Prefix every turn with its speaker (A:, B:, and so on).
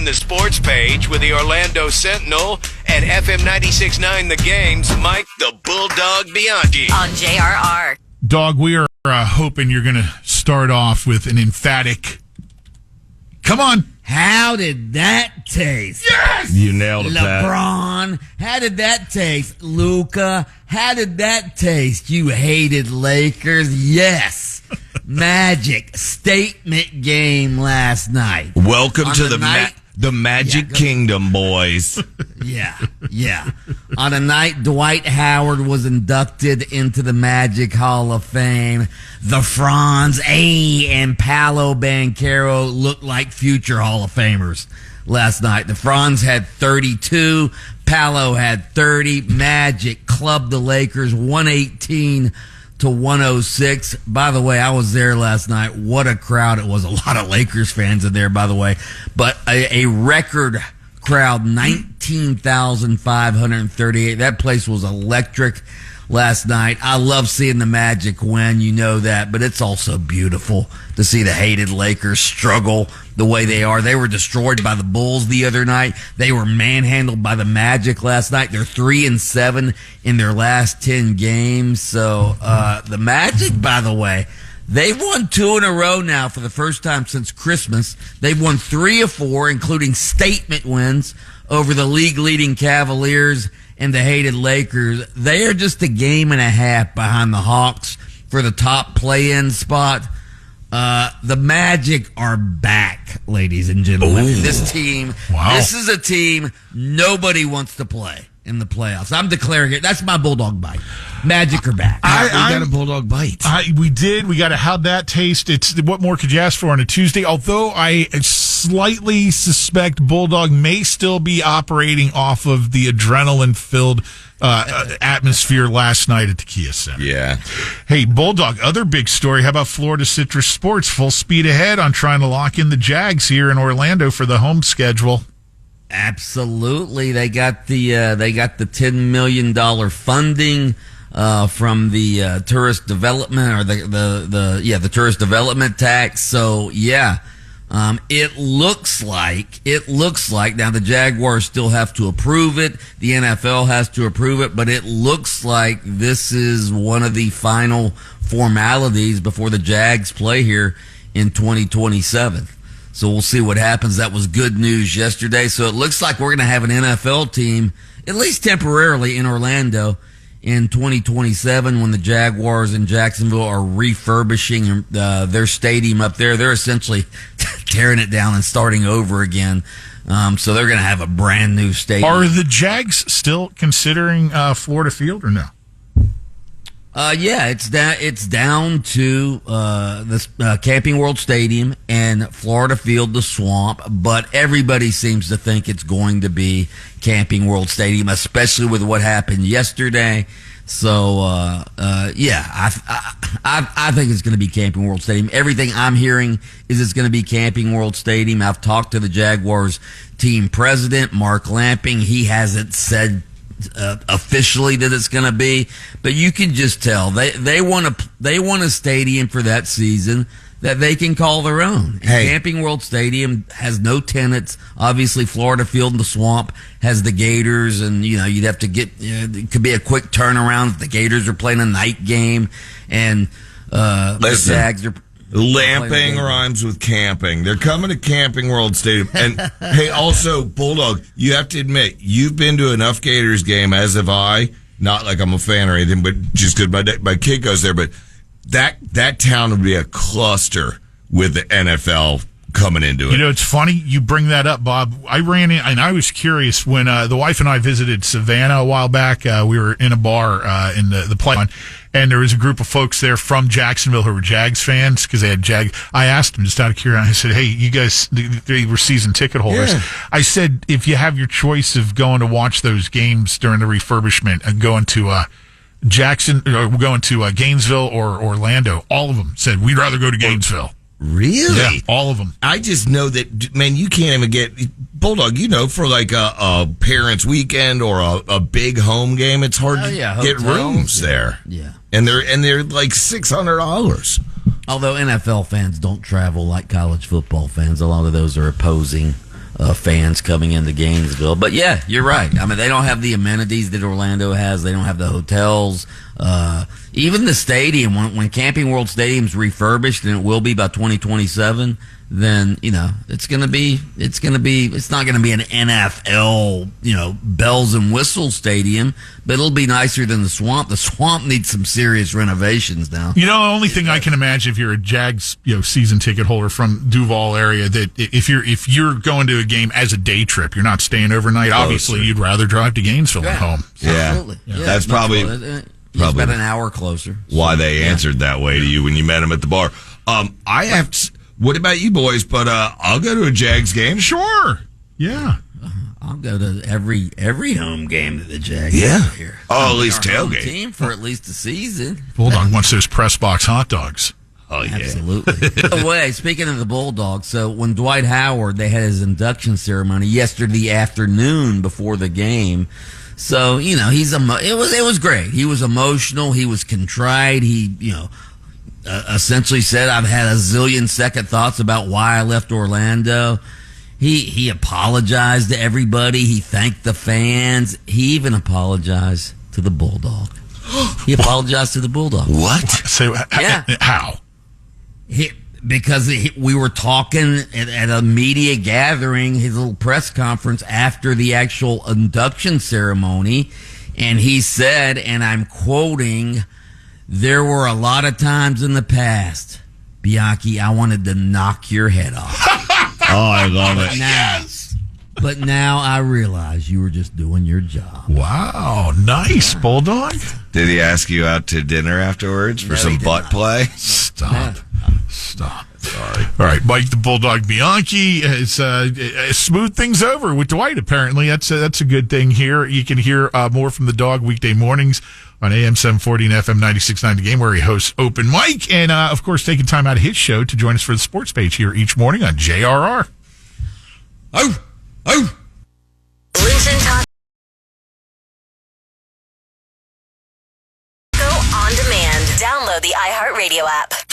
A: in the sports page with the Orlando Sentinel and FM 96.9 The Game's Mike the Bulldog Bianchi.
B: On JRR.
C: Dog, we are hoping you're going to start off with an emphatic, come on.
D: How did that taste?
C: Yes!
E: You nailed it, Pat.
D: LeBron, how did that taste? Luka, how did that taste? You hated Lakers? Yes. Magic statement game last night.
E: Welcome
D: On
E: to
D: the night-
E: the Magic Kingdom, boys.
D: Yeah. On a night Dwight Howard was inducted into the Magic Hall of Fame, the Franz and Paolo Banchero looked like future Hall of Famers last night. The Franz had 32, Paolo had 30. Magic clubbed the Lakers 118 to 106. By the way, I was there last night. What a crowd it was. A lot of Lakers fans in there, by the way. But a record crowd, 19,538. That place was electric last night. I love seeing the Magic win, you know that, but it's also beautiful to see the hated Lakers struggle the way they are. They were destroyed by the Bulls the other night. They were manhandled by the Magic last night. They're 3-7 in their last 10 games. So the Magic, by the way, they've won 2 in a row now for the first time since Christmas. They've won 3 of 4, including statement wins over the league-leading Cavaliers and the hated Lakers. They are just a game and a half behind the Hawks for the top play-in spot. The Magic are back, ladies and gentlemen.
E: Ooh.
D: This team, This is a team nobody wants to play in the playoffs. I'm declaring it. That's my Bulldog bite. Magic are back.
E: We got a Bulldog bite.
C: We did. We got a how'd that taste. It's what more could you ask for on a Tuesday? Although I slightly suspect Bulldog may still be operating off of the adrenaline-filled atmosphere last night at the Kia Center.
E: Yeah.
C: Hey, Bulldog, other big story. How about Florida Citrus Sports? Full speed ahead on trying to lock in the Jags here in Orlando for the home schedule.
D: Absolutely. They got the $10 million funding from the tourist development or the tourist development tax. So it looks like now the Jaguars still have to approve it. The NFL has to approve it, but it looks like this is one of the final formalities before the Jags play here in 2027. So we'll see what happens. That was good news yesterday. So it looks like we're going to have an NFL team, at least temporarily, in Orlando in 2027 when the Jaguars in Jacksonville are refurbishing their stadium up there. They're essentially tearing it down and starting over again. So they're going to have a brand new stadium.
C: Are the Jags still considering Florida Field or no?
D: It's down to this Camping World Stadium and Florida Field, the Swamp, but everybody seems to think it's going to be Camping World Stadium, especially with what happened yesterday. So, I think it's going to be Camping World Stadium. Everything I'm hearing is it's going to be Camping World Stadium. I've talked to the Jaguars team president, Mark Lamping. He hasn't said officially that it's going to be, but you can just tell they want a stadium for that season that they can call their own.
E: Hey.
D: Camping World Stadium has no tenants. Obviously, Florida Field in the Swamp has the Gators, and you'd have to get. It could be a quick turnaround if the Gators are playing a night game, and the Jags are.
E: Lamping rhymes with camping. They're coming to Camping World Stadium. And, hey, also, Bulldog, you have to admit, you've been to enough Gators game, as have I. Not like I'm a fan or anything, but just because my kid goes there. But that town would be a cluster with the NFL coming into it.
C: It's funny you bring that up, Bob. I ran in, and I was curious when the wife and I visited Savannah a while back. We were in a bar in the play, and there was a group of folks there from Jacksonville who were Jags fans because they had Jag. I asked them just out of curiosity. I said, "Hey, you guys, they were season ticket holders." Yeah. I said, "If you have your choice of going to watch those games during the refurbishment and going to Gainesville or Orlando," all of them said, "We'd rather go to Gainesville."
E: Really?
C: Yeah, all of them.
E: I just know that, man, you can't even get Bulldog. For like a parents' weekend or a big home game, it's hard to get rooms there.
D: Yeah,
E: and they're like $600.
D: Although NFL fans don't travel like college football fans, a lot of those are opposing fans coming into Gainesville. But yeah, you're right. I mean, they don't have the amenities that Orlando has. They don't have the hotels. Even the stadium, when Camping World Stadium's refurbished, and it will be by 2027, then, it's not going to be an NFL, bells and whistles stadium, but it'll be nicer than the Swamp. The Swamp needs some serious renovations now.
C: The only thing I can imagine, if you're a Jags, season ticket holder from Duval area, that if you're going to a game as a day trip, you're not staying overnight.
E: Closer.
C: Obviously, you'd rather drive to Gainesville than home.
D: Absolutely.
E: Yeah. That's probably
D: about an hour closer.
E: Why they answered that way to you when you met them at the bar. What about you boys? But I'll go to a Jags game.
C: Sure. Yeah.
D: I'll go to every home game that the Jags
E: have
D: here.
E: Oh, at least
D: Our home
E: tailgate.
D: team for at least a season.
C: Bulldog wants those press box hot dogs.
E: Oh, yeah.
D: Absolutely. By the way, speaking of the Bulldogs, so when Dwight Howard, they had his induction ceremony yesterday afternoon before the game. So, it was great. He was emotional. He was contrite. He, essentially said, I've had a zillion second thoughts about why I left Orlando. He apologized to everybody. He thanked the fans. He even apologized to the Bulldog. He apologized to the Bulldog.
E: What?
C: So,
D: Yeah.
C: How?
D: Because we were talking at a media gathering, his little press conference after the actual induction ceremony, and he said, and I'm quoting, "There were a lot of times in the past, Bianchi, I wanted to knock your head off.
E: Oh, I love it.
D: But now I realize you were just doing your job."
C: Wow. Nice, Bulldog.
E: Did he ask you out to dinner afterwards for
D: No,
E: some
D: he did
E: butt
D: not.
E: play?
C: Stop. Sorry. All right, Mike the Bulldog Bianchi has smoothed things over with Dwight. Apparently, that's a good thing here. You can hear more from the dog weekday mornings on AM 740 and FM 96.9 The Game, where he hosts Open Mic, and of course, taking time out of his show to join us for the sports page here each morning on JRR.
E: Oh.
B: Listen, talk. Go on demand. Download the iHeartRadio app.